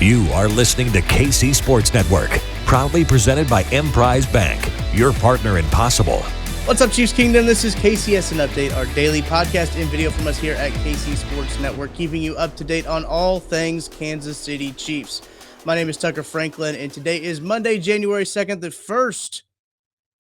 You are listening to KC Sports Network, proudly presented by Emprise Bank, your partner in possible. What's up, Chiefs Kingdom? This is KCSN Update, our daily podcast and video from us here at KC Sports Network, keeping you up to date on all things Kansas City Chiefs. My name is Tucker Franklin, and today is Monday, January 2nd, the first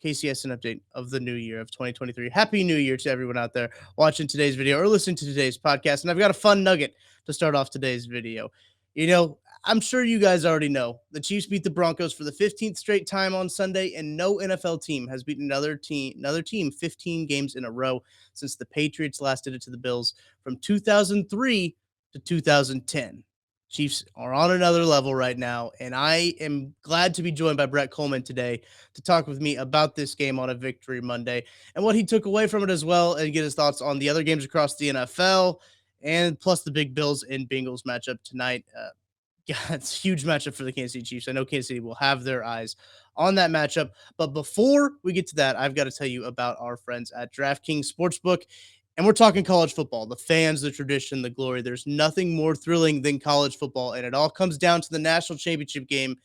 KCSN Update of the new year of 2023. Happy New Year to everyone out there watching today's video or listening to today's podcast. And I've got a fun nugget to start off today's video. You know, I'm sure you guys already know the Chiefs beat the Broncos for the 15th straight time on Sunday, and no NFL team has beaten another team 15 games in a row since the Patriots last did it to the Bills from 2003 to 2010. Chiefs are on another level right now, and I am glad to be joined by Brett Kollmann today to talk with me about this game on a Victory Monday and what he took away from it as well, and get his thoughts on the other games across the NFL, and plus the big Bills and Bengals matchup tonight. Yeah, it's a huge matchup for the Kansas City Chiefs. I know Kansas City will have their eyes on that matchup. But before we get to that, I've got to tell you about our friends at DraftKings Sportsbook. And we're talking college football, the fans, the tradition, the glory. There's nothing more thrilling than college football. And it all comes down to the national championship game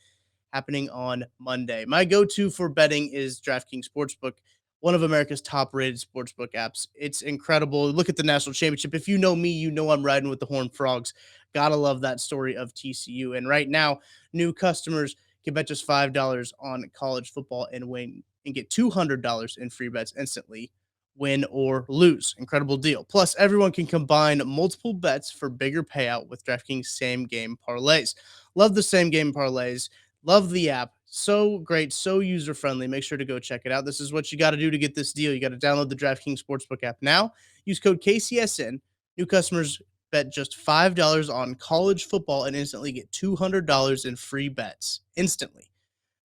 happening on Monday. My go-to for betting is DraftKings Sportsbook, one of America's top-rated sportsbook apps. It's incredible. Look at the national championship. If you know me, you know I'm riding with the Horned Frogs. Gotta love that story of TCU. And right now, new customers can bet just $5 on college football and win and get $200 in free bets instantly, win or lose. Incredible deal. Plus, everyone can combine multiple bets for bigger payout with DraftKings same-game parlays. Love the same-game parlays. Love the app. So great, so user-friendly. Make sure to go check it out. This is what you got to do to get this deal. You got to download the DraftKings Sportsbook app now. Use code KCSN. New customers bet just $5 on college football and instantly get $200 in free bets instantly.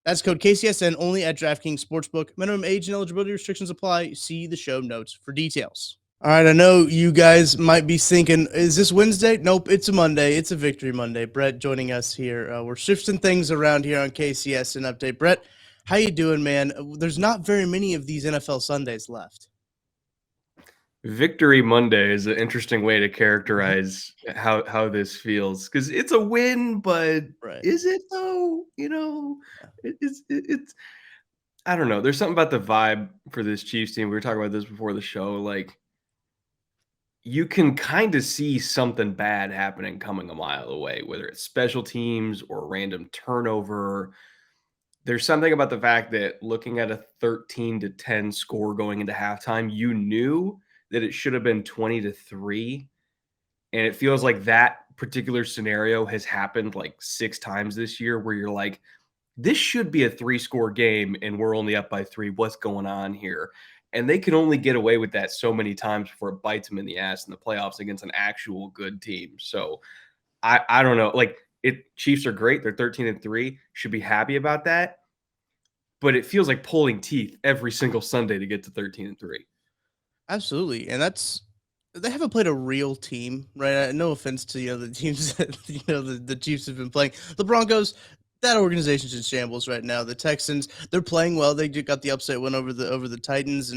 That's code KCSN only at DraftKings Sportsbook. Minimum age and eligibility restrictions apply. See the show notes for details. All right, I know you guys might be thinking, is this Wednesday? Nope, it's a Monday. It's a Victory Monday. Brett joining us here. We're shifting things around here on KCSN Update. Brett, how you doing, man? There's not very many of these NFL Sundays left. Victory Monday is an interesting way to characterize how this feels, because it's a win, but is it though? You know, it's I don't know. There's something about the vibe for this Chiefs team. We were talking about this before the show. Like, you can kind of see something bad happening coming a mile away, whether it's special teams or random turnover. There's something about the fact that looking at a 13-10 score going into halftime, you knew that it should have been 20-3. And it feels like that particular scenario has happened like 6 times this year, where you're like, this should be a 3-score game and we're only up by 3. What's going on here? And they can only get away with that so many times before it bites them in the ass in the playoffs against an actual good team. So I don't know. Like, Chiefs are great. They're 13-3. Should be happy about that. But it feels like pulling teeth every single Sunday to get to 13-3. Absolutely. And they haven't played a real team, right? No offense to the teams that the Chiefs have been playing. The Broncos, that organization's in shambles right now. The Texans, they're playing well. They got the upset win over the Titans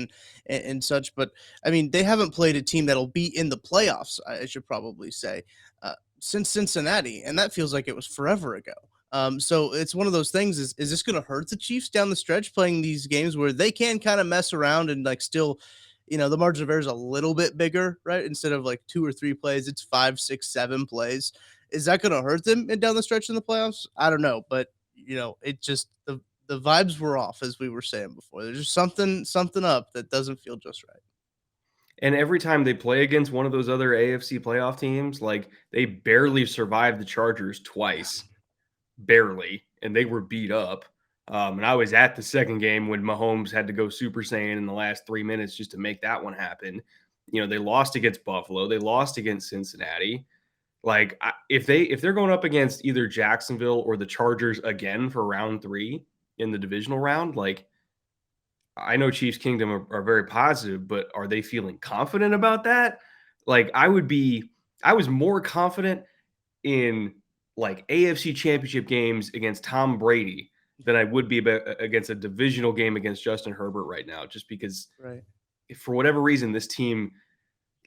and such. But I mean, they haven't played a team that'll be in the playoffs, I should probably say, since Cincinnati, and that feels like it was forever ago. So it's one of those things. Is this going to hurt the Chiefs down the stretch, playing these games where they can kind of mess around and like still, the margin of error is a little bit bigger, right? Instead of like 2 or 3 plays, it's 5, 6, 7 plays. Is that going to hurt them down the stretch in the playoffs? I don't know, but it just the vibes were off, as we were saying before. There's just something up that doesn't feel just right. And every time they play against one of those other AFC playoff teams, like, they barely survived the Chargers twice, barely, and they were beat up. And I was at the second game when Mahomes had to go Super Saiyan in the last 3 minutes just to make that one happen. They lost against Buffalo. They lost against Cincinnati. Like, if they're going up against either Jacksonville or the Chargers again for round 3 in the divisional round, like, I know Chiefs Kingdom are very positive, but are they feeling confident about that? Like, I was more confident in like AFC championship games against Tom Brady than I would be against a divisional game against Justin Herbert right now, just because, right, for whatever reason, this team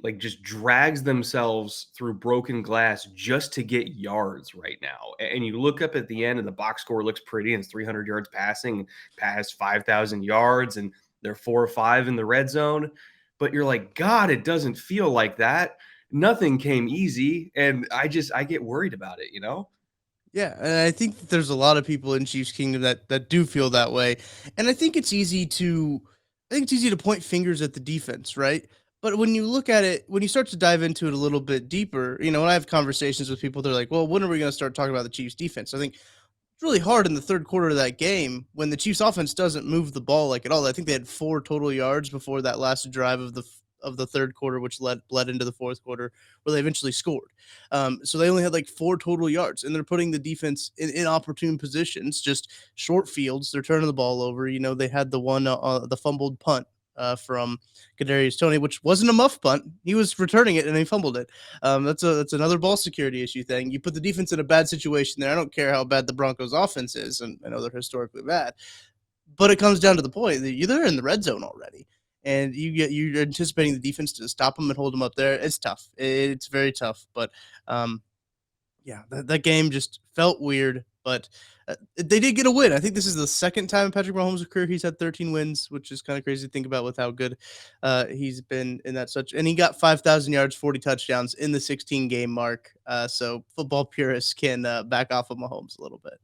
like just drags themselves through broken glass just to get yards right now. And you look up at the end and the box score looks pretty and it's 300 yards passing, past 5,000 yards, and they're 4 or 5 in the red zone. But you're like, God, it doesn't feel like that. Nothing came easy. And I get worried about it, you know? Yeah, and I think that there's a lot of people in Chiefs Kingdom that do feel that way. And I think it's easy to point fingers at the defense, right? But when you look at it, when you start to dive into it a little bit deeper, when I have conversations with people, they're like, "Well, when are we going to start talking about the Chiefs defense?" I think it's really hard in the third quarter of that game when the Chiefs offense doesn't move the ball like at all. I think they had 4 total yards before that last drive of the third quarter, which bled into the fourth quarter, where they eventually scored. So they only had like 4 total yards, and they're putting the defense in inopportune positions, just short fields. They're turning the ball over. They had the fumbled punt from Kadarius Toney, which wasn't a muff punt. He was returning it and he fumbled it. That's another ball security issue thing. You put the defense in a bad situation there. I don't care how bad the Broncos offense is, and I know they're historically bad, but it comes down to the point that they're in the red zone already, and you're anticipating the defense to stop them and hold them up there. It's tough. It's very tough. But yeah, that game just felt weird. But they did get a win. I think this is the second time in Patrick Mahomes' career he's had 13 wins, which is kind of crazy to think about with how good he's been in that such. And he got 5,000 yards, 40 touchdowns in the 16 game mark. So football purists can back off of Mahomes a little bit.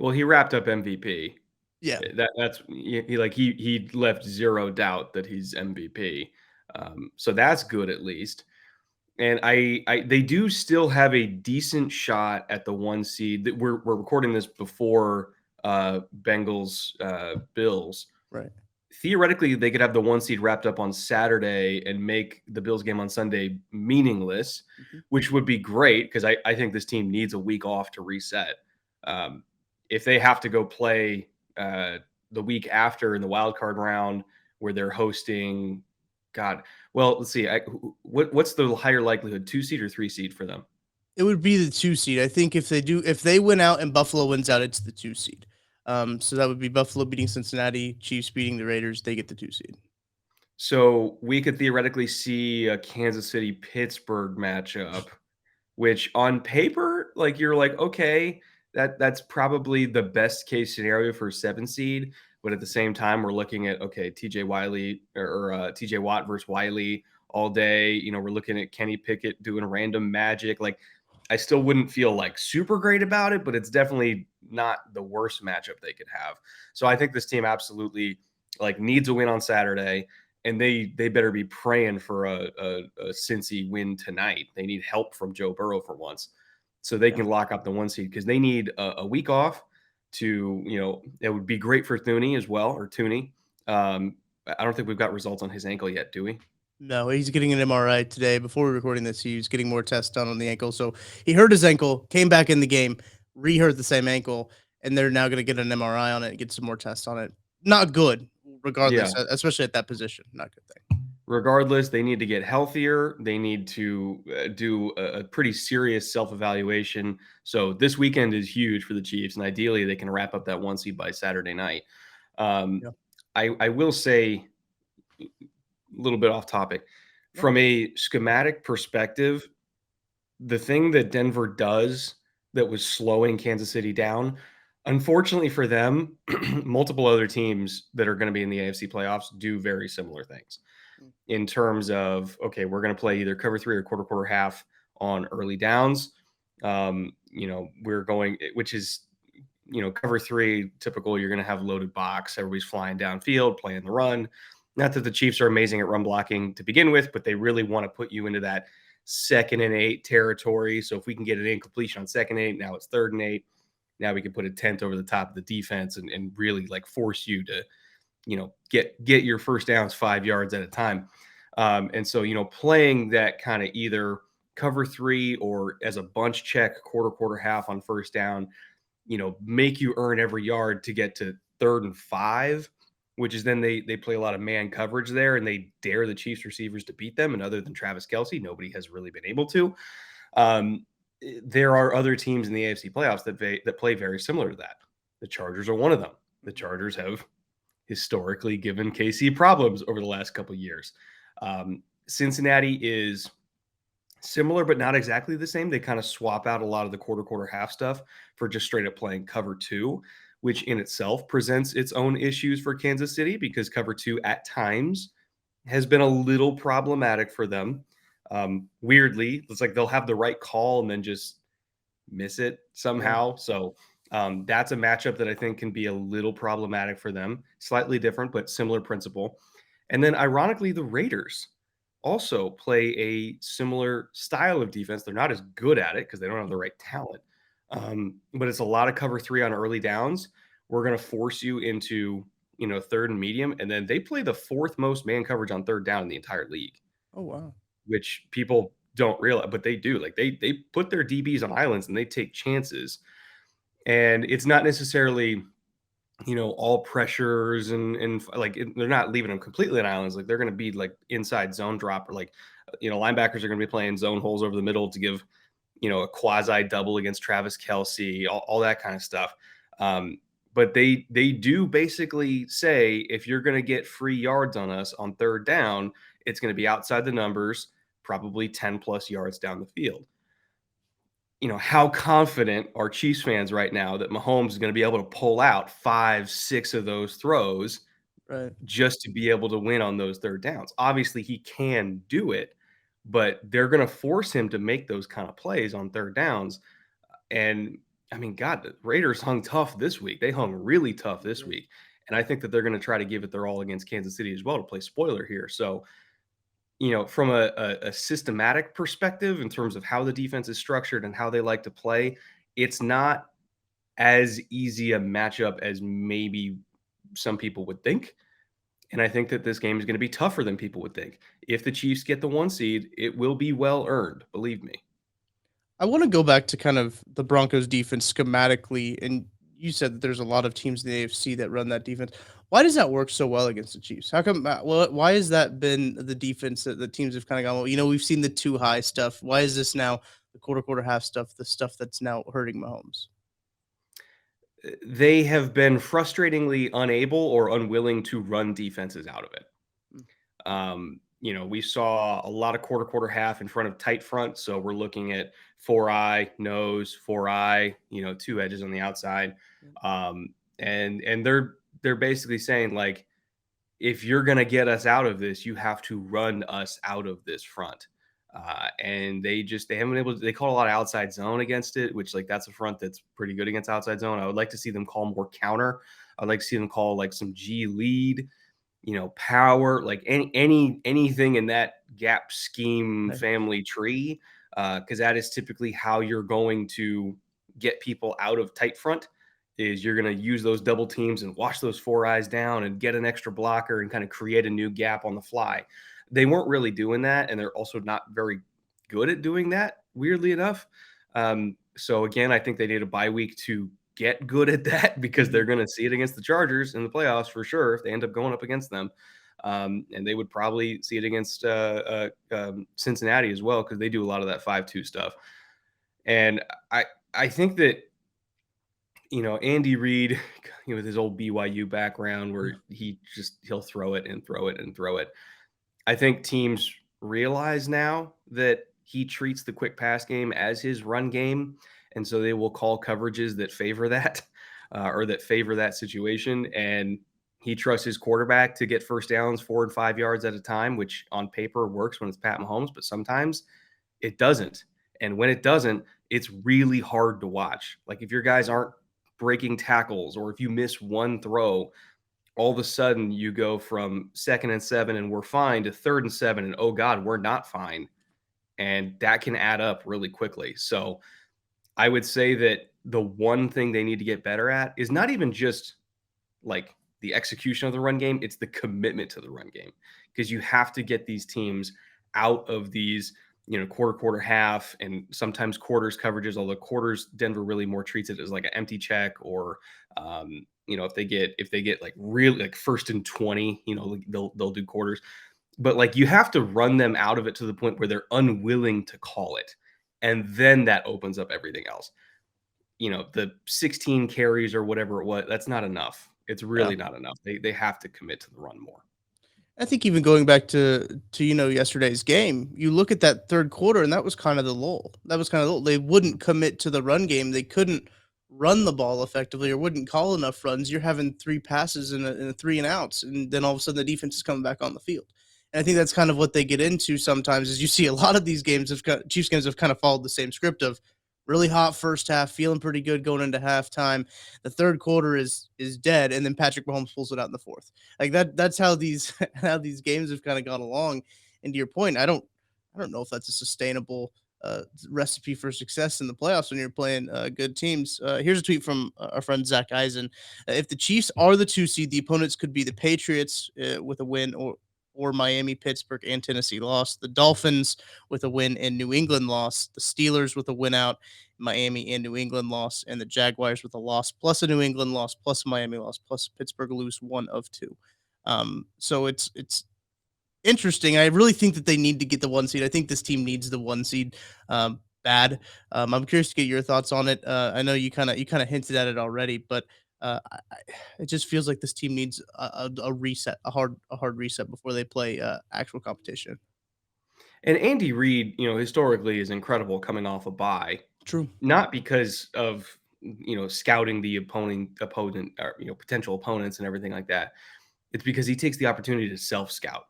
Well, he wrapped up MVP. Yeah. That's he left zero doubt that he's MVP. So that's good at least. And they do still have a decent shot at the 1 seed. That we're recording this before Bengals Bills. Right. Theoretically, they could have the 1 seed wrapped up on Saturday and make the Bills game on Sunday meaningless, which would be great because I think this team needs a week off to reset. If they have to go play the week after in the wild card round where they're hosting, God, well, let's see. What's the higher likelihood, 2 seed or 3 seed for them? It would be the 2 seed. I think if they win out and Buffalo wins out, it's the 2 seed. So that would be Buffalo beating Cincinnati, Chiefs beating the Raiders. They get the 2 seed. So we could theoretically see a Kansas City Pittsburgh matchup, which on paper, like you're like, okay, that's probably the best case scenario for a 7 seed. But at the same time, we're looking at, okay, TJ Wiley or TJ Watt versus Wiley all day. We're looking at Kenny Pickett doing random magic. Like, I still wouldn't feel like super great about it, but it's definitely not the worst matchup they could have. So I think this team absolutely like needs a win on Saturday, and they better be praying for a Cincy win tonight. They need help from Joe Burrow for once, so they can lock up the 1 seed because they need a week off to, it would be great for Thuney as well, or Tooney. I don't think we've got results on his ankle yet, do we? No, he's getting an MRI today. Before we're recording this, he was getting more tests done on the ankle. So he hurt his ankle, came back in the game, re-hurt the same ankle, and they're now going to get an MRI on it and get some more tests on it. Not good, regardless, especially at that position. Not good thing. Regardless, they need to get healthier. They need to do a pretty serious self-evaluation. So this weekend is huge for the Chiefs, and ideally they can wrap up that 1 seed by Saturday night. I will say, a little bit off topic, from a schematic perspective, the thing that Denver does that was slowing Kansas City down, unfortunately for them, multiple other teams that are going to be in the AFC playoffs do very similar things in terms of, okay, we're going to play either cover 3 or quarter half on early downs. We're going, which is, cover 3, typical, you're going to have loaded box. Everybody's flying downfield, playing the run. Not that the Chiefs are amazing at run blocking to begin with, but they really want to put you into that 2nd and 8 territory. So if we can get an incompletion on 2nd and 8, now it's 3rd and 8. Now we can put a tent over the top of the defense and really like force you to, get your first downs 5 yards at a time. And so, playing that kind of either cover 3 or as a bunch check, quarter half on first down, make you earn every yard to get to 3rd and 5, which is then they play a lot of man coverage there and they dare the Chiefs receivers to beat them. And other than Travis Kelce, nobody has really been able to. There are other teams in the AFC playoffs that play very similar to that. The Chargers are one of them. The Chargers have historically given KC problems over the last couple of years. Cincinnati is similar, but not exactly the same. They kind of swap out a lot of the quarter half stuff for just straight up playing cover two, which in itself presents its own issues for Kansas City because cover two at times has been a little problematic for them. Weirdly, it's like they'll have the right call and then just miss it somehow. So that's a matchup that I think can be a little problematic for them. Slightly different, but similar principle. And then, ironically, the Raiders also play a similar style of defense. They're not as good at it because they don't have the right talent. But it's a lot of cover three on early downs. We're going to force you into, third and medium. And then they play the fourth most man coverage on third down in the entire league. Oh, wow. Which people don't realize, but they do. Like they put their DBs on islands and they take chances. And it's not necessarily, all pressures and like they're not leaving them completely on islands. Like they're going to be like inside zone drop or like, linebackers are going to be playing zone holes over the middle to give, a quasi double against Travis Kelce, all that kind of stuff. But they do basically say if you're going to get free yards on us on third down, it's going to be outside the numbers, probably 10 plus yards down the field. How confident are Chiefs fans right now that Mahomes is going to be able to pull out 5, 6 of those throws just to be able to win on those third downs? Obviously, he can do it, but they're going to force him to make those kind of plays on third downs. And I mean, God, the Raiders hung tough this week. They hung really tough this week. And I think that they're going to try to give it their all against Kansas City as well to play spoiler here. So, from a systematic perspective in terms of how the defense is structured and how they like to play, it's not as easy a matchup as maybe some people would think. And I think that this game is going to be tougher than people would think. If the Chiefs get the 1 seed, it will be well earned, believe me. I want to go back to kind of the Broncos defense schematically, and you said that there's a lot of teams in the AFC that run that defense. Why does that work so well against the Chiefs? How come? Why has that been the defense that the teams have kind of gone? Well, we've seen the too high stuff. Why is this now the quarter half stuff? The stuff that's now hurting Mahomes. They have been frustratingly unable or unwilling to run defenses out of it. We saw a lot of quarter half in front of tight front. So we're looking at 4-eye, nose, 4-eye, 2 edges on the outside. And they're basically saying, like, if you're going to get us out of this, you have to run us out of this front. And they haven't been able to, they call a lot of outside zone against it, which like that's a front that's pretty good against outside zone. I would like to see them call more counter. I'd like to see them call like some G lead, power, like anything in that gap scheme family tree. Cause that is typically how you're going to get people out of tight front is you're going to use those double teams and wash those 4 eyes down and get an extra blocker and kind of create a new gap on the fly. They weren't really doing that, and they're also not very good at doing that, weirdly enough. So again, I think they need a bye week to get good at that because they're going to see it against the Chargers in the playoffs for sure if they end up going up against them. And they would probably see it against Cincinnati as well because they do a lot of that 5-2 stuff. And I think that Andy Reid, with his old BYU background where he'll throw it and throw it and throw it. I think teams realize now that he treats the quick pass game as his run game. And so they will call coverages that favor that or that favor that situation. And he trusts his quarterback to get first downs 4 and 5 yards at a time, which on paper works when it's Pat Mahomes, but sometimes it doesn't. And when it doesn't, it's really hard to watch. Like if your guys aren't breaking tackles or if you miss one throw, all of a sudden you go from 2nd and 7 and we're fine to 3rd and 7 and oh God, we're not fine. And that can add up really quickly. So I would say that the one thing they need to get better at is not even just like the execution of the run game, it's the commitment to the run game. Because you have to get these teams out of these, quarter half and sometimes quarters coverages, although quarters, Denver really more treats it as like an empty check or, if they get like really like 1st and 20, they'll do quarters, but like you have to run them out of it to the point where they're unwilling to call it. And then that opens up everything else. The 16 carries or whatever it was, that's not enough. It's really not enough. They have to commit to the run more. I think even going back to yesterday's game, you look at that third quarter, and that was kind of the lull. That was kind of the lull. They wouldn't commit to the run game. They couldn't run the ball effectively, or wouldn't call enough runs. You're having three passes and a three and outs, and then all of a sudden the defense is coming back on the field. And I think that's kind of what they get into sometimes. Is you see a lot of these games have got Chiefs games have kind of followed the same script of really hot first half, feeling pretty good going into halftime. The third quarter is dead, and then Patrick Mahomes pulls it out in the fourth. Like that's how these how these games have kind of gone along. And to your point, I don't know if that's a sustainable recipe for success in the playoffs when you're playing good teams. Here's a tweet from our friend Zach Eisen. If the Chiefs are the 2 seed, the opponents could be the Patriots with a win, or Miami, Pittsburgh, and Tennessee lost. The Dolphins with a win and New England lost. The Steelers with a win out, Miami and New England lost, and the Jaguars with a loss plus a New England loss plus a Miami loss plus Pittsburgh lose one of two. So it's interesting. I really think that they need to get the 1 seed. I think this team needs the 1 seed bad. I'm curious to get your thoughts on it. I know you kind of hinted at it already, but it just feels like this team needs a reset, a hard reset before they play actual competition. And Andy Reid, historically is incredible coming off a bye, True. not because of scouting the opponent or potential opponents and everything like that. It's because he takes the opportunity to self scout.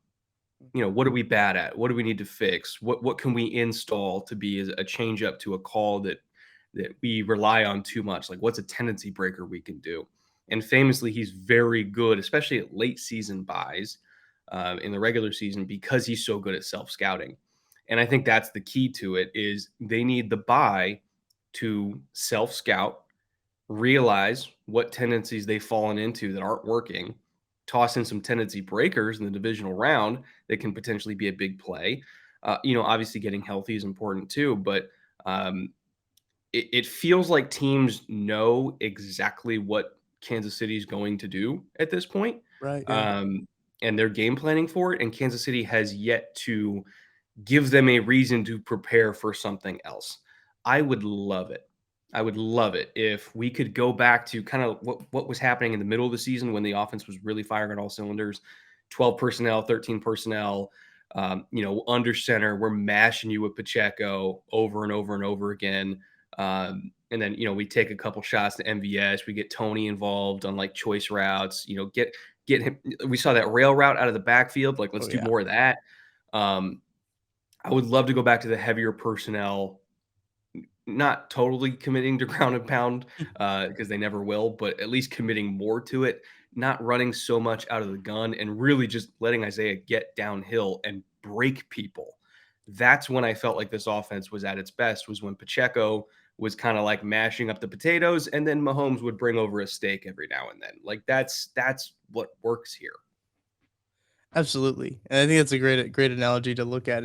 What are we bad at? What do we need to fix? What can we install to be a change up to a call that we rely on too much? Like what's a tendency breaker we can do? And famously, he's very good, especially at late season buys in the regular season because he's so good at self scouting. And I think that's the key to it is they need the buy to self scout, realize what tendencies they've fallen into that aren't working, toss in some tendency breakers in the divisional round that can potentially be a big play. Obviously getting healthy is important too, but it feels like teams know exactly what Kansas City is going to do at this point, Right. Yeah. um, and they're game planning for it. And Kansas City has yet to give them a reason to prepare for something else. I would love it. I would love it if we could go back to kind of what was happening in the middle of the season when the offense was really firing on all cylinders. 12 personnel, 13 personnel, under center. We're mashing you with Pacheco over and over and over again. And then, we take a couple shots to MVS. We get Tony involved on like choice routes, get him. We saw that rail route out of the backfield. Like, let's Oh do yeah. more of that. I would love to go back to the heavier personnel, not totally committing to ground and pound because they never will, but at least committing more to it, not running so much out of the gun and really just letting Isaiah get downhill and break people. That's when I felt like this offense was at its best, was when Pacheco was kind of like mashing up the potatoes and then Mahomes would bring over a steak every now and then. Like that's what works here. Absolutely. And I think that's a great analogy to look at.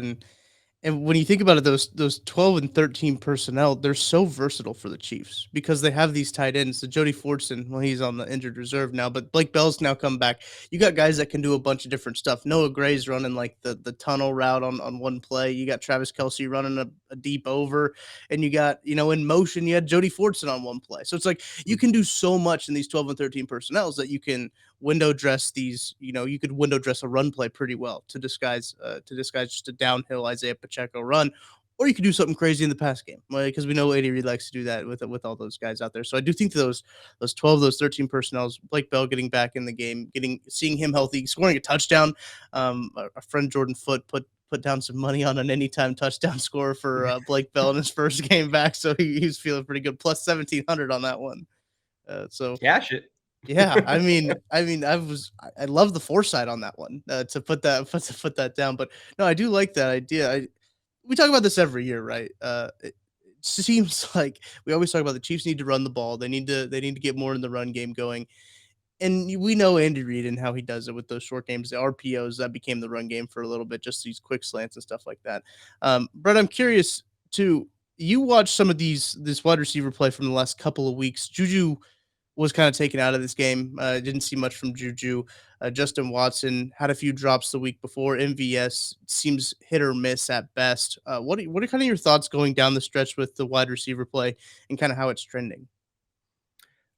And when you think about it, those 12 and 13 personnel, they're so versatile for the Chiefs because they have these tight ends. So Jody Fortson, well, he's on the injured reserve now, but Blake Bell's now come back. You got guys that can do a bunch of different stuff. Noah Gray's running like the tunnel route on one play. You got Travis Kelsey running a deep over, and you got, in motion, you had Jody Fortson on one play. So it's like you can do so much in these 12 and 13 personnels that you can window dress these, you could window dress a run play pretty well to disguise just a downhill Isaiah Pacheco run, or you could do something crazy in the pass game, because we know Andy Reid likes to do that with all those guys out there. So I do think those 12, those 13 personnels, Blake Bell getting back in the game, seeing him healthy, scoring a touchdown. Our friend Jordan Foote put down some money on an anytime touchdown score for Blake Bell in his first game back, so he's feeling pretty good. Plus 1,700 on that one. So Cash it. yeah, I love the foresight on that one, to put that down. But no, I do like that idea. We talk about this every year, right? It seems like we always talk about the Chiefs need to run the ball. They need to get more in the run game going. And we know Andy Reid and how he does it with those short games, the RPOs that became the run game for a little bit, just these quick slants and stuff like that. Brett, I'm curious too. You watched some of this wide receiver play from the last couple of weeks. Juju was kind of taken out of this game. Didn't see much from Juju. Justin Watson had a few drops the week before. MVS seems hit or miss at best. What are kind of your thoughts going down the stretch with the wide receiver play and kind of how it's trending?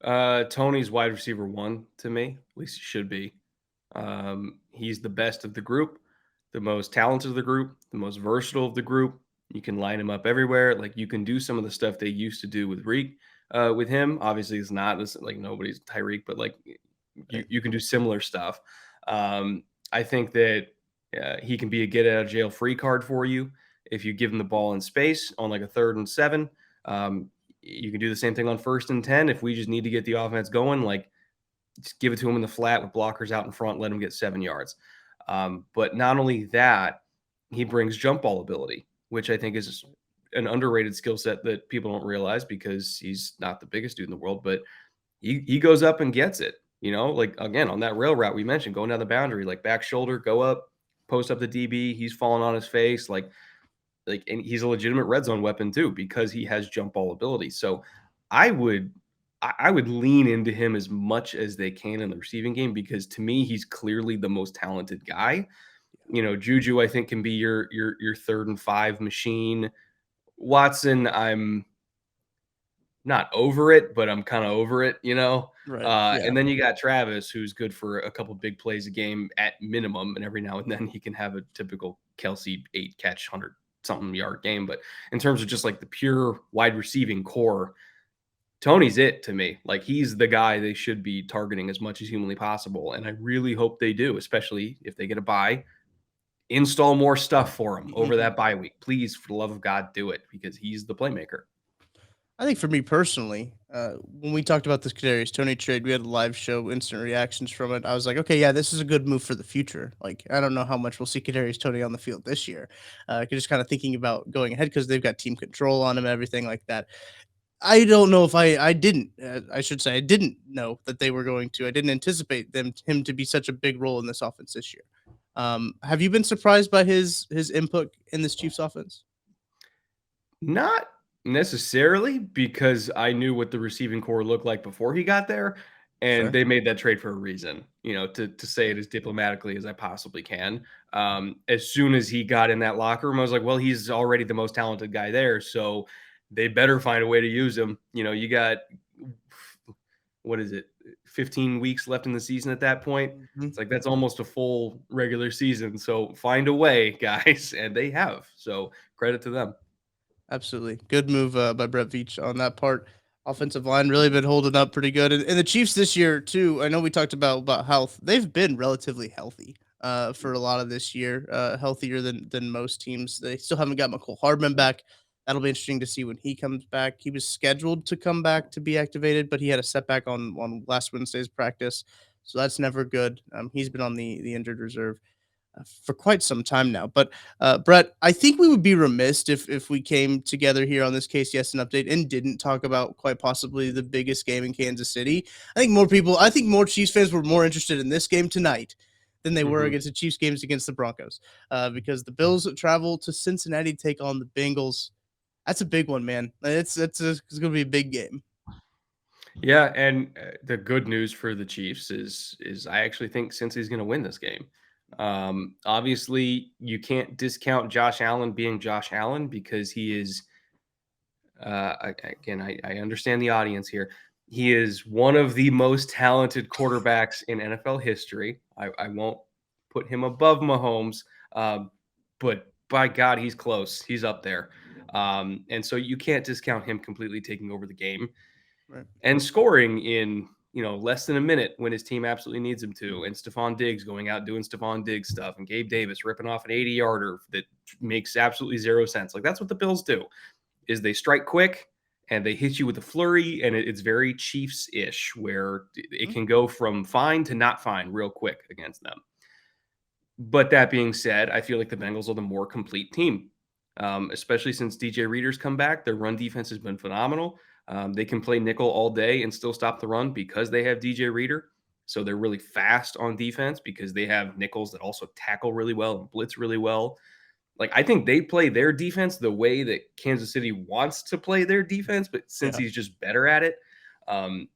Tony's wide receiver one to me, at least he should be. He's the best of the group, the most talented of the group, the most versatile of the group. You can line him up everywhere. Like you can do some of the stuff they used to do with Reek. With him, obviously, it's not this, like nobody's Tyreek, but like you can do similar stuff. I think that he can be a get out of jail free card for you if you give him the ball in space on like a 3rd and 7. You can do the same thing on 1st and 10 if we just need to get the offense going. Like just give it to him in the flat with blockers out in front, let him get 7 yards. But not only that, he brings jump ball ability, which I think is an underrated skill set that people don't realize because he's not the biggest dude in the world, but he goes up and gets it. You know, like again on that rail route we mentioned, going down the boundary, like back shoulder, go up, post up the DB. He's falling on his face, and he's a legitimate red zone weapon too because he has jump ball ability. So I would I would lean into him as much as they can in the receiving game because to me he's clearly the most talented guy. You know, Juju I think can be your 3rd and 5 machine. Watson, I'm not over it, but I'm kind of over it, you know. Right. Yeah. And then you got Travis, who's good for a couple big plays a game at minimum, and every now and then he can have a typical Kelsey 8 catch, 100-something yard game. But in terms of just like the pure wide receiving core, Tony's it to me. Like he's the guy they should be targeting as much as humanly possible, and I really hope they do, especially if they get a bye. Install more stuff for him over that bye week, please. For the love of God, do it because he's the playmaker. I think for me personally, when we talked about this Kadarius Toney trade, we had a live show, instant reactions from it. I was like, okay, yeah, this is a good move for the future. Like, I don't know how much we'll see Kadarius Toney on the field this year. Just kind of thinking about going ahead because they've got team control on him and everything like that. I don't know if I didn't. I should say I didn't know that they were going to. I didn't anticipate him to be such a big role in this offense this year. Have you been surprised by his input in this Chiefs offense? Not necessarily because I knew what the receiving core looked like before he got there, and Fair. they made that trade for a reason, you know, to say it as diplomatically as I possibly can. As soon as he got in that locker room, I was like, well, he's already the most talented guy there, so they better find a way to use him. You know, you got what is it, 15 weeks left in the season at that point. Mhm. It's like that's almost a full regular season. So find a way, guys, and they have. So credit to them. Absolutely. Good move by Brett Veach on that part. Offensive line really been holding up pretty good. And the Chiefs this year, too, I know we talked about health. They've been relatively healthy for a lot of this year, healthier than most teams. They still haven't got McCole Hardman back. That'll be interesting to see when he comes back. He was scheduled to come back to be activated, but he had a setback on last Wednesday's practice. So that's never good. He's been on the injured reserve for quite some time now. But Brett, I think we would be remiss if we came together here on this KCSN update and didn't talk about quite possibly the biggest game in Kansas City. I think more Chiefs fans were more interested in this game tonight than they were Mhm. against the Chiefs games against the Broncos, because the Bills travel to Cincinnati to take on the Bengals. That's a big one, man. It's going to be a big game. Yeah, and the good news for the Chiefs is I actually think Cincy's going to win this game. Obviously, you can't discount Josh Allen being Josh Allen because he is. Again, I understand the audience here. He is one of the most talented quarterbacks in NFL history. I won't put him above Mahomes, but by God, he's close. He's up there. And so you can't discount him completely taking over the game Right. and scoring in less than a minute when his team absolutely needs him to. And Stephon Diggs going out doing Stephon Diggs stuff, and Gabe Davis ripping off an 80-yarder that makes absolutely zero sense. Like that's what the Bills do: is they strike quick and they hit you with a flurry, and it's very Chiefs-ish, where it Mhm. can go from fine to not fine real quick against them. But that being said, I feel like the Bengals are the more complete team, especially since DJ Reader's come back. Their run defense has been phenomenal. They can play nickel all day and still stop the run because they have DJ Reader. So they're really fast on defense because they have nickels that also tackle really well and blitz really well. Like I think they play their defense the way that Kansas City wants to play their defense, but since Yeah. he's just better at it, um,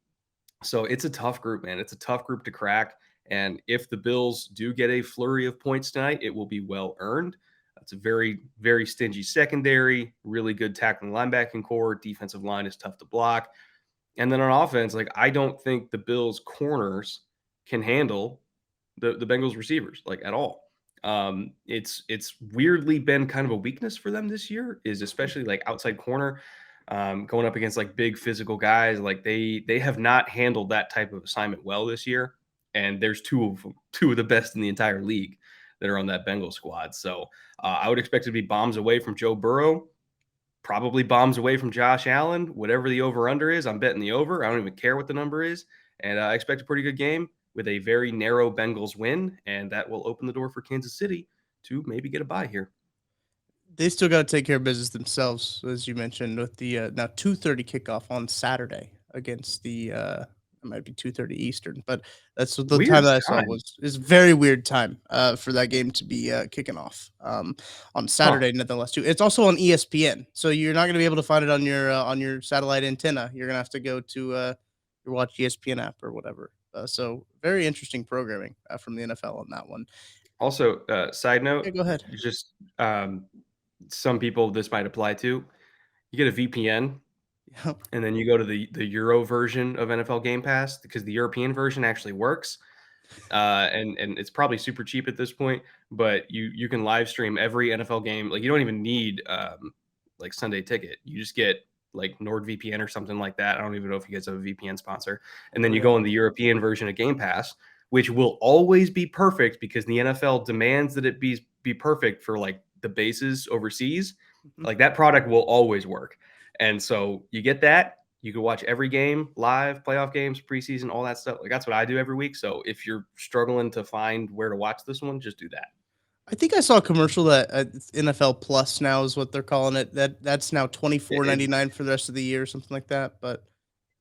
so it's a tough group, man. It's a tough group to crack. And if the Bills do get a flurry of points tonight, it will be well earned. It's a very, very stingy secondary, really good tackling linebacking core. Defensive line is tough to block. And then on offense, like I don't think the Bills corners can handle the Bengals receivers like at all. It's weirdly been kind of a weakness for them this year, is especially like outside corner, going up against like big physical guys. Like they have not handled that type of assignment well this year. And there's two of the best in the entire league that are on that Bengals squad. So I would expect it to be bombs away from Joe Burrow, probably bombs away from Josh Allen. Whatever the over under is, I'm betting the over. I don't even care what the number is. And I expect a pretty good game with a very narrow Bengals win. And that will open the door for Kansas City to maybe get a bye here. They still got to take care of business themselves, as you mentioned, with the now 2:30 kickoff on Saturday against the it might be 2:30 Eastern, but that's the time Weird that I saw time. is very weird time for that game to be kicking off on Huh. Saturday, nonetheless. Too, it's also on ESPN, so you're not going to be able to find it on your satellite antenna. You're gonna have to go to your watch ESPN app or whatever. So very interesting programming from the NFL on that one. Also, side Yeah, note, go ahead. just some people this might apply to. You get a VPN, and then you go to the Euro version of NFL Game Pass because the European version actually works. And it's probably super cheap at this point, but you can live stream every NFL game. Like you don't even need like Sunday Ticket. You just get like NordVPN or something like that. I don't even know if you guys have a VPN sponsor. And then you Okay. go on the European version of Game Pass, which will always be perfect because the NFL demands that it be perfect for like the bases overseas. Mhm. Like that product will always work. And so you get that. You can watch every game live, playoff games, preseason, all that stuff. Like that's what I do every week. So if you're struggling to find where to watch this one, just do that. I think I saw a commercial that it's NFL Plus now is what they're calling it. That's now $24.99 for the rest of the year or something like that. But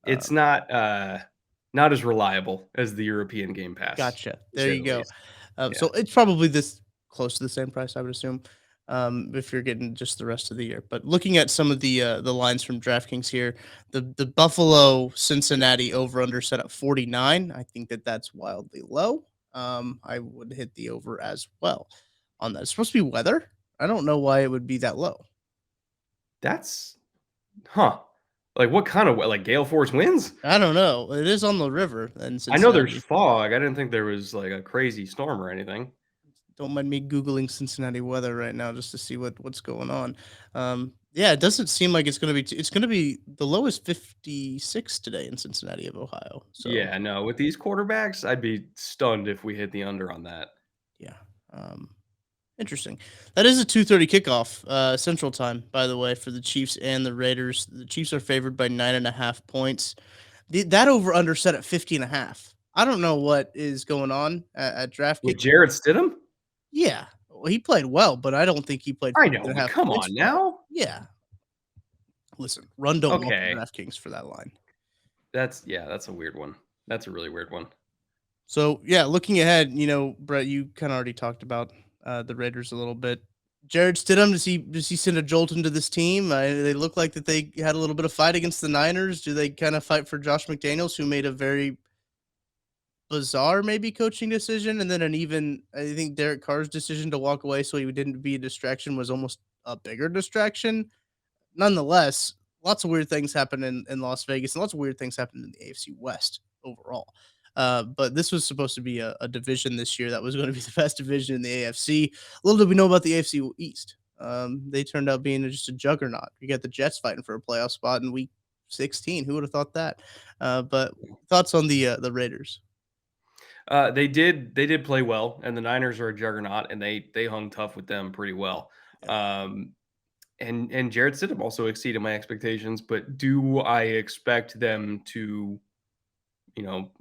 It's um, not as reliable as the European Game Pass, gotcha. to There say you the go. least. So Yeah. it's probably this close to the same price, I would assume, if you're getting just the rest of the year. But looking at some of the lines from DraftKings here, the Buffalo Cincinnati over under set at 49. I think that's wildly low. I would hit the over as well on that. It's supposed to be weather. I don't know why it would be that low. That's huh. Like what kind of like gale force winds? I don't know. It is on the river in I know there's Cincinnati. fog. I didn't think there was like a crazy storm or anything. Don't mind me googling Cincinnati weather right now just to see what's going on. Yeah, it doesn't seem like it's going to be. It's going to be the lowest 56 today in Cincinnati of Ohio. So Yeah, no, with these quarterbacks, I'd be stunned if we hit the under on that. yeah, um, interesting. That is a 2:30 kickoff Central Time, by the way, for the Chiefs and the Raiders. The Chiefs are favored by 9.5 points. That over under set at 50.5. I don't know what is going on at DraftKings. With Jarrett Stidham? Yeah. Well, he played well, but I don't think he played I 50 know, and a but half come points on well. now. Yeah. Listen, run don't walk on Okay. DraftKings for that line. That's a weird one. That's a really weird one. So, yeah, looking ahead, Brett, you kind of already talked about the Raiders a little bit. Jared Stidham, does he send a jolt into this team? They look like that they had a little bit of fight against the Niners. Do they kind of fight for Josh McDaniels, who made a very bizarre maybe coaching decision, and then I think Derek Carr's decision to walk away so he didn't be a distraction was almost a bigger distraction. Nonetheless, lots of weird things happen in Las Vegas, and lots of weird things happen in the AFC West overall. But this was supposed to be a division this year that was going to be the best division in the AFC. Little did we know about the AFC East. They turned out being just a juggernaut. You got the Jets fighting for a playoff spot in Week 16. Who would have thought that? But thoughts on the Raiders? They did play well, and the Niners are a juggernaut, and they hung tough with them pretty well. Yeah. And Jared Stidham also exceeded my expectations, but do I expect them to, you know,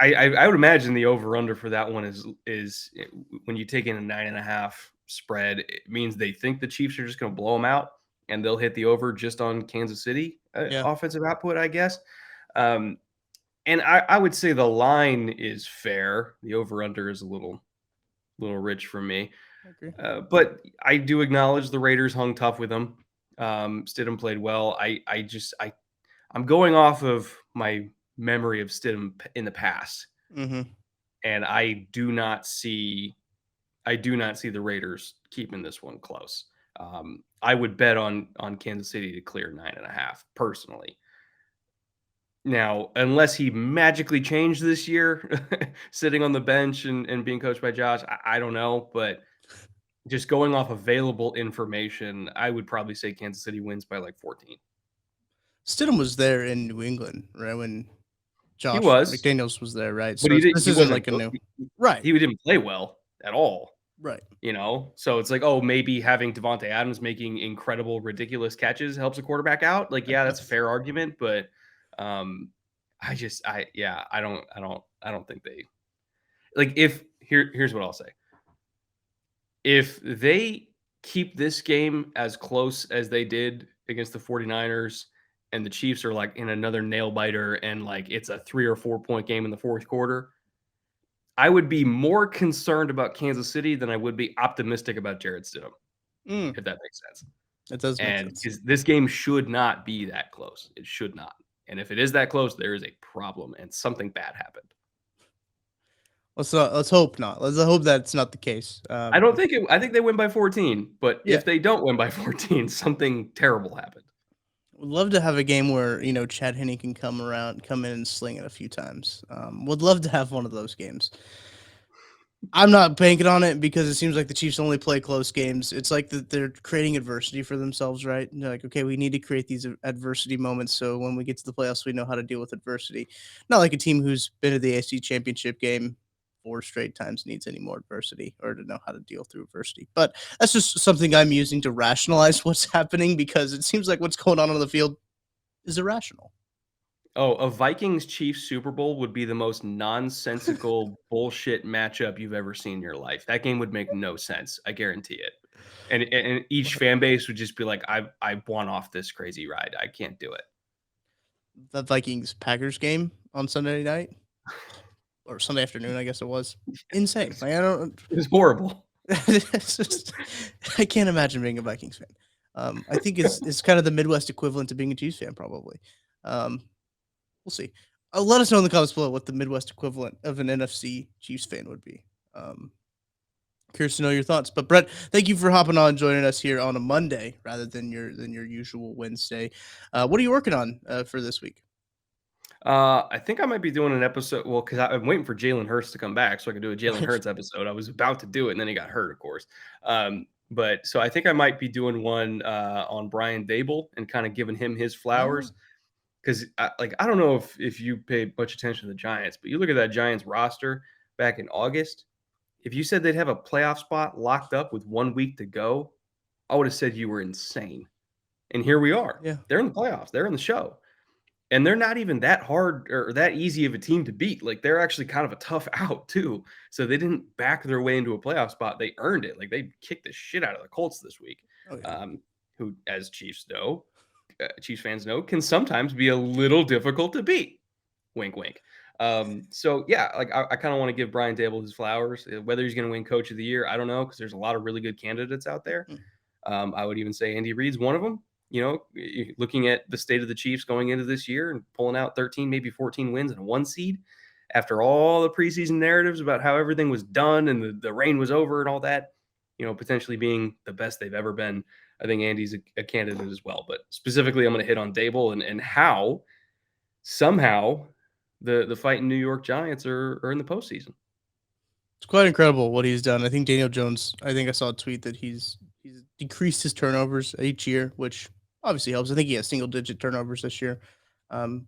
I would imagine the over under for that one is when you take in a 9.5 spread, it means they think the Chiefs are just going to blow them out, and they'll hit the over just on Kansas City Yeah. offensive output, I guess. And I would say the line is fair. The over under is a little rich for me. I agree. But I do acknowledge the Raiders hung tough with them. Stidham played well. I'm going off of my memory of Stidham in the past, Mm-hmm. and I do not see the Raiders keeping this one close. I would bet on Kansas City to clear 9.5 personally. Now, unless he magically changed this year, sitting on the bench and being coached by Josh, I don't know, but just going off available information, I would probably say Kansas City wins by like 14. Stidham was there in New England, right, when He Josh was, McDaniels was there, right? but So this he isn't wasn't like a new. Right, he didn't play well at all. right. So it's like, oh, maybe having Devontae Adams making incredible, ridiculous catches helps a quarterback out. Like, yeah, that's a fair argument, but um, I don't think they like. If here's what I'll say: if they keep this game as close as they did against the 49ers, and the Chiefs are like in another nail biter, and like it's a 3 or 4 point game in the fourth quarter, I would be more concerned about Kansas City than I would be optimistic about Jared Stidham, Mm, if that makes sense. that does make And sense. because this game should not be that close. It should not. And if it is that close, there is a problem and something bad happened. Let's hope not. Let's hope that's not the case. I think they win by 14, but Yeah, if they don't win by 14, something terrible happened. would love to have a game where Chad Henne can come in and sling it a few times. Would love to have one of those games. I'm not banking on it because it seems like the Chiefs only play close games. It's like that they're creating adversity for themselves, right? And they're like, okay, we need to create these adversity moments so when we get to the playoffs, we know how to deal with adversity. Not like a team who's been to the AFC Championship game 4 straight times needs any more adversity or to know how to deal through adversity. But that's just something I'm using to rationalize what's happening because it seems like what's going on the field is irrational. Oh, a Vikings Chiefs Super Bowl would be the most nonsensical bullshit matchup you've ever seen in your life. That game would make no sense. I guarantee it. And each fan base would just be like, I want off this crazy ride. I can't do it. The Vikings Packers game on Sunday night or Sunday afternoon, I guess it was. Insane. Like I don't It was horrible. it's just, I can't imagine being a Vikings fan. I think it's kind of the Midwest equivalent to being a Chiefs fan, probably. Um, we'll see. Let us know in the comments below what the Midwest equivalent of an NFC Chiefs fan would be. Um, Curious to know your thoughts. But Brett, thank you for hopping on, joining us here on a Monday rather than your usual Wednesday. What are you working on for this week? I think I might be doing an episode. Well, because I'm waiting for Jalen Hurts to come back so I can do a Jalen Right. Hurts episode. I was about to do it, and then he got hurt, of course. But so I think I might be doing one on Brian Dable and kind of giving him his Oh, flowers. Because I don't know if you pay much attention to the Giants, but you look at that Giants roster back in August. If you said they'd have a playoff spot locked up with 1 week to go, I would have said you were insane. And here we are. yeah. They're in the playoffs. They're in the show. And they're not even that hard or that easy of a team to beat. Like they're actually kind of a tough out too. So they didn't back their way into a playoff spot. They earned it. Like they kicked the shit out of the Colts this week, Oh, yeah. who, as Chiefs fans know, can sometimes be a little difficult to beat. Wink, wink. So yeah, like I kind of want to give Brian Dable his flowers. Whether he's going to win Coach of the Year, I don't know because there's a lot of really good candidates out there. Mm. I would even say Andy Reid's one of them. Looking at the state of the Chiefs going into this year and pulling out 13, maybe 14 wins and a 1 seed after all the preseason narratives about how everything was done and the reign was over and all that, potentially being the best they've ever been. I think Andy's a candidate as well. But specifically, I'm going to hit on Dable and how somehow the fighting New York Giants are in the postseason. It's quite incredible what he's done. I think Daniel Jones. I think I saw a tweet that he's decreased his turnovers each year, which obviously helps. I think he has single digit turnovers this year,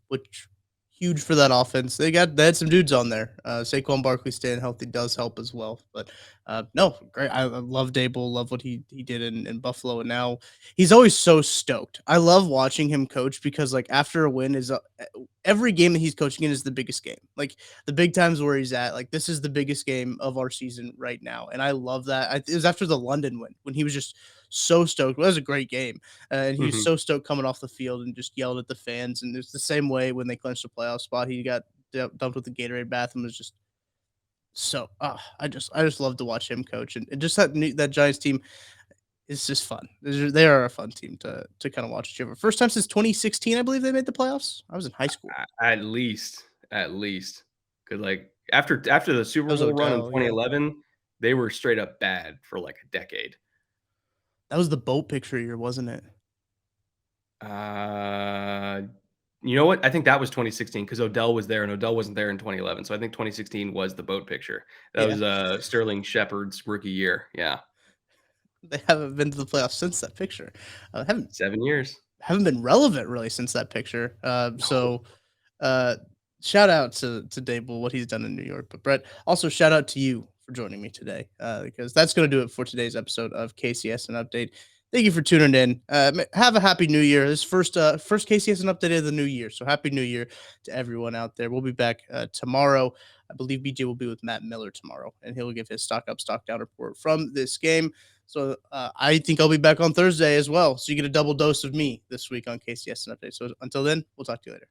which huge for that offense. They had some dudes on there. Saquon Barkley staying healthy does help as well. But no, great. I love Dable. Love what he did in Buffalo, and now he's always so stoked. I love watching him coach because like after a win is every game that he's coaching in is the biggest game. Like the big times where he's at, like this is the biggest game of our season right now, and I love that. It was after the London win when he was just so stoked. Well, it was a great game, and he was Mhm. so stoked coming off the field and just yelled at the fans. And it's the same way when they clinched the playoff spot. He got dumped with the Gatorade bath and was just so. I just love to watch him coach, and just that Giants team is just fun. They are a fun team to kind of watch each other. First time since 2016, I believe they made the playoffs. I was in high school. At least, because like after the That Super was Bowl run in Odell, yeah. 2011, they were straight up bad for like a decade. That was the boat picture year, wasn't it? Uh, You know what? I think that was 2016 because Odell was there and Odell wasn't there in 2011. So I think 2016 was the boat picture. That was Sterling Shepard's rookie year. Yeah. They haven't been to the playoffs since that picture. Haven't 7 years. Haven't been relevant really since that picture. So shout out to Dable, what he's done in New York. But Brett, also shout out to you for joining me today, because that's going to do it for today's episode of KCS and Update. Thank you for tuning in. Have a happy New Year. This first KCS and Update of the new year. So happy New Year to everyone out there. We'll be back tomorrow. I believe BJ will be with Matt Miller tomorrow, and he'll give his stock up, stock down report from this game. So I think I'll be back on Thursday as well. So you get a double dose of me this week on KCS and Update. So until then, we'll talk to you later.